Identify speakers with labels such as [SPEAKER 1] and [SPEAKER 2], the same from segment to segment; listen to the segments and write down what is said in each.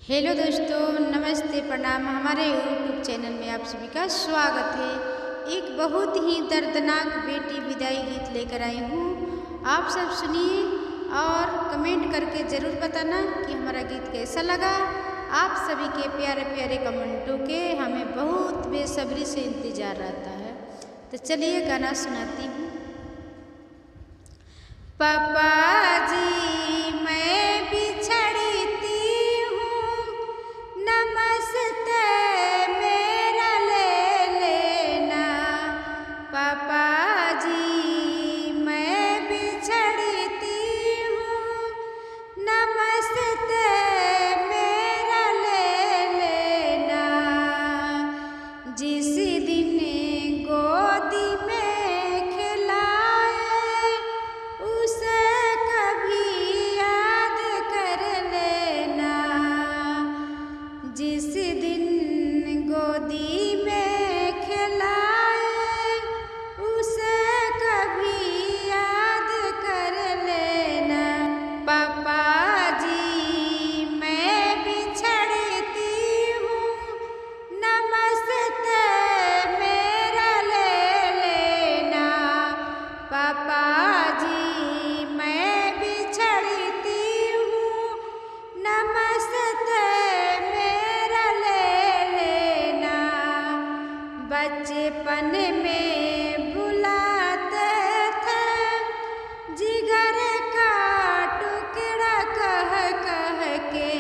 [SPEAKER 1] Hello दोस्तों, नमस्ते, प्रणाम। हमारे यूट्यूब चैनल में आप सभी का स्वागत है। एक बहुत ही दर्दनाक बेटी विदाई गीत लेकर आई हूँ। आप सब सुनिए और कमेंट करके ज़रूर बताना कि हमारा गीत कैसा लगा। आप सभी के प्यारे प्यारे कमेंटों के हमें बहुत बेसब्री से इंतज़ार रहता है। तो चलिए गाना सुनाती हूँ। पापा जी मैं बिछड़ती हूँ, नमस्ते मेरा ले लेना। पापा जी मैं बिछड़ती हूँ, नमस्ते मेरा ले लेना। जिस दिन गोदी में खिलाए उसे कभी याद कर लेना। जिस दिन गोदी में खिलाए उसे कभी याद कर लेना। पापा जी मैं बिछड़ती हूँ, नमस्ते मेरा ले लेना। पापा जी मैं बिछड़ती हूँ, नमस्ते मेरा ले लेना। बचपन में बुलाते थे जिगर का टुकड़ा कह कह के।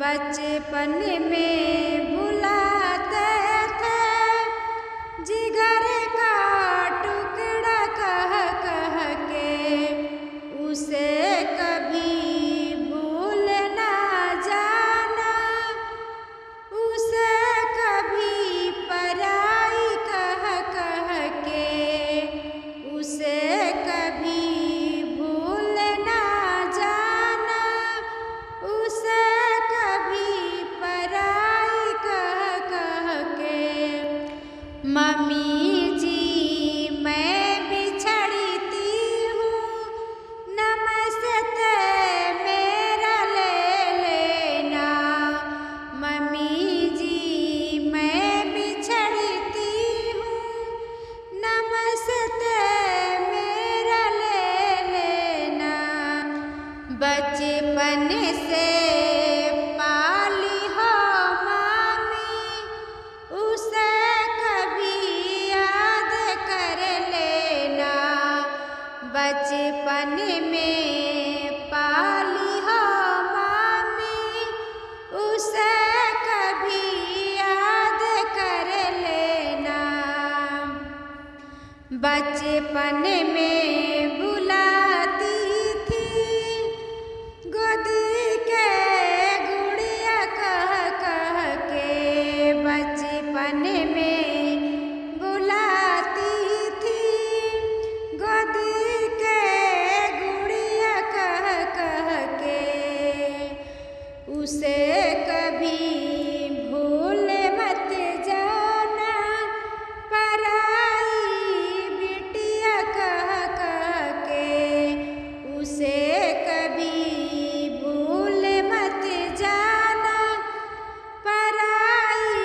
[SPEAKER 1] बचपन में बुलाते थे जिगर का टुकड़ा कह कह के। उसे कभी भूल ना जाना, उसे कभी पराई कह कह के। उसे कभी भूल ना जाना, उसे कभी पराई कह कह के। मम्मी जी मैं बिछड़ती हूँ, नमस्ते मेरा ले लेना। मम्मी जी मैं बिछड़ती हूँ, नमस्ते मेरा ले लेना। बचपन से पाली हो मामी, उसे कभी याद कर लेना। बचपन में पाली हो मामी, उसे कभी याद कर लेना। बचपन में बुलाती थी गोदी के गुड़िया कह कह के। बचपन में बुलाती थी गोदी के गुड़िया कह कह के। उसे कभी भूल मत जाना, पराई बिटिया कह कह के। उसे कभी भूल मत जाना, पराई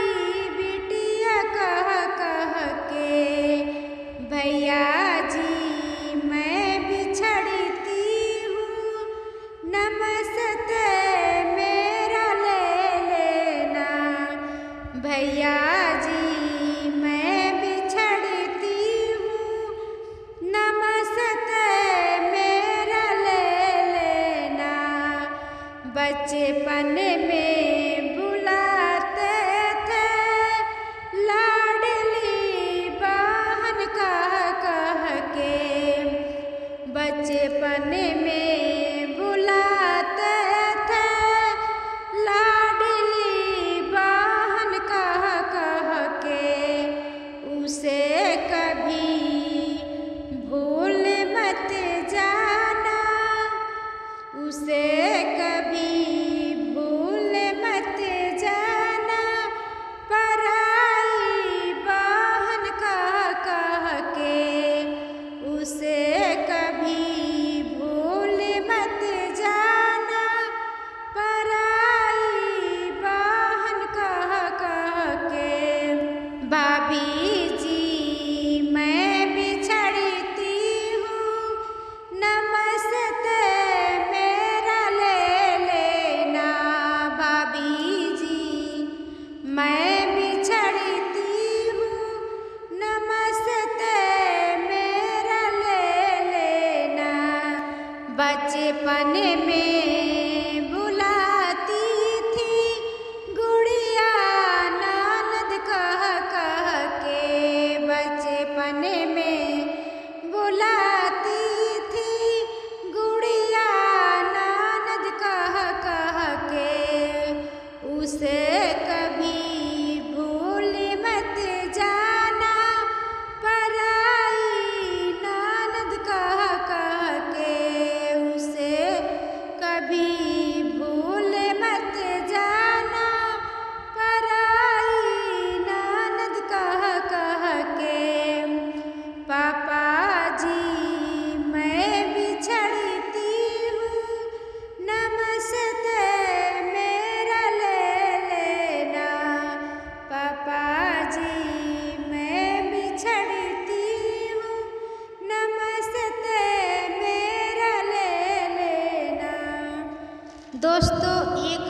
[SPEAKER 1] बिटिया कह कह के। भैया जी मैं बिछड़ती हूँ, नमस्ते मेरा ले लेना। भैया जी मैं बिछड़ती हूँ, नमस्ते मेरा ले लेना। बचपन में बुलाते थे लाडली बहन कह कह के। बचपन में बुलाते थे लाडली बहन कह कह के। उसे कभी भूल मत जाना, उसे कभी भूल मत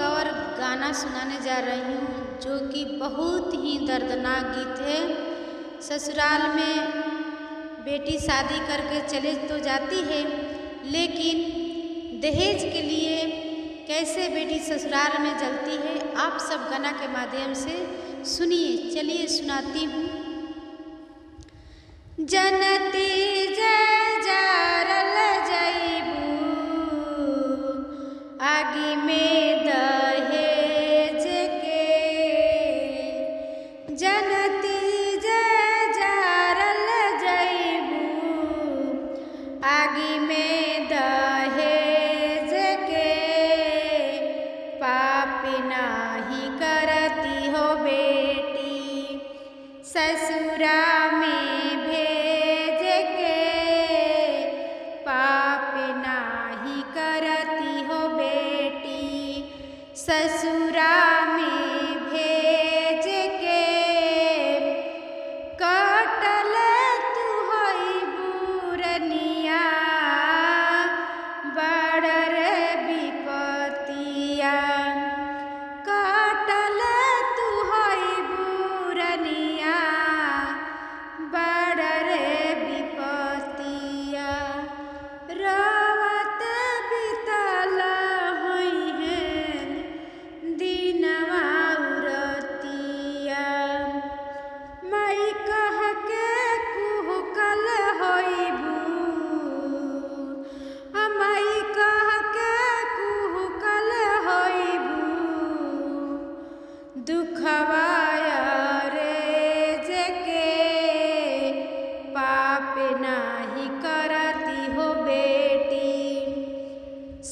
[SPEAKER 1] और गाना सुनाने जा रही हूँ जो कि बहुत ही दर्दनाक गीत है। ससुराल में बेटी शादी करके चले तो जाती है, लेकिन दहेज के लिए कैसे बेटी ससुराल में जलती है, आप सब गाना के माध्यम से सुनिए। चलिए सुनाती हूँ। जनती जय जारल जइबू आगे में दहेज के, जनती जय जारल जइबू आगे में दहेज के, पाप नाही करती हो बेटी ससुरा में भेज के, पाप नाही करती हो बेटी ससुरा में भेज के, कटल तू हई बुरनिया बड़ रे विपतिया, कटल तू हई बुरनिया बड़ रे विपतिया, रवत बितल होई है दिनवा उरतिया, मई कह के कुहकल होइबू, मई कह के कुहकल होइबू, दुखवाया रे जके, पाप नाही करती हो बेटी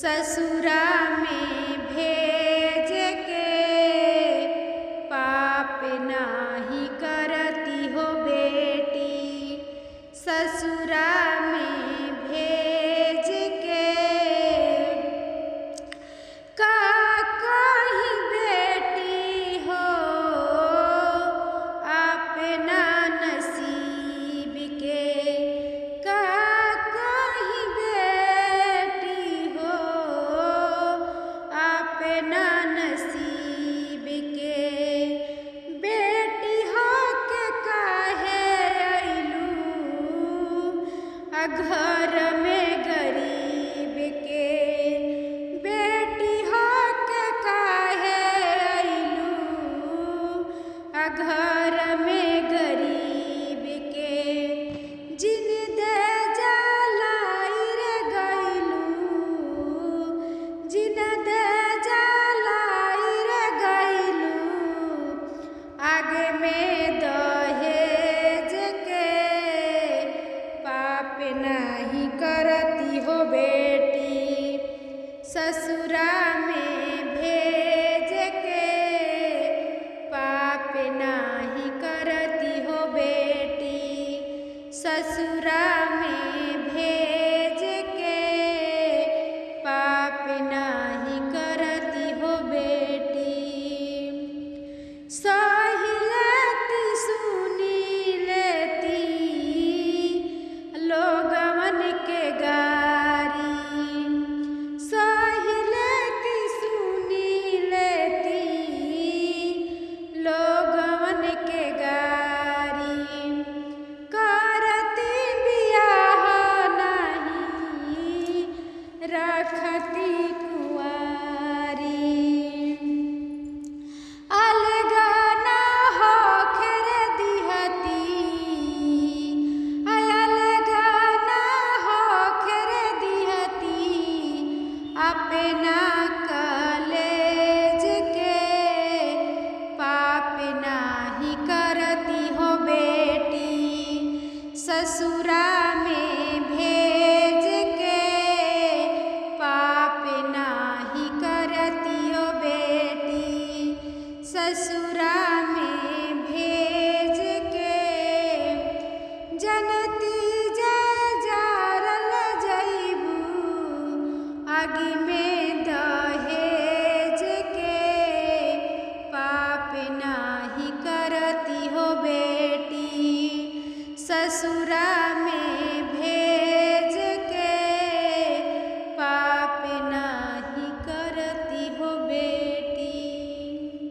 [SPEAKER 1] ससुरा में भेज के, पाप नाही करती हो बेटी ससुरा में भेज के, का कहीं बेटी हो अपना नसीब के, का कहीं बेटी हो अपना नसीब के, बेटी हो के काहे अइलू घर में गरीब के, बेटी हो के काहे अइलू घर में गरीब के, जिन दे जलाई रे गइलू, जिन दे जलाई रे गइलू, आगे में दहेज के, पाप नहीं करती हो बेटी ससुरा में भेज के, पाप नहीं करती हो बेटी ससुरा में भेज के, पाप नहीं करती हो बेटी। सही लेती सुनी लेती लोगवन के गारी, सही लेती सुनी लेती लोगवन के गारी, करती बियाह नहीं रखती कुंवारी, अलगा ना होखे रे दिहती, अलगा ना होखे रे दिहती, अपना कलेज के, पाप नाही करती हो बेटी ससुरा में भेज के, पाप नाही करती हो बेटी ससुरा में भेज के, जनती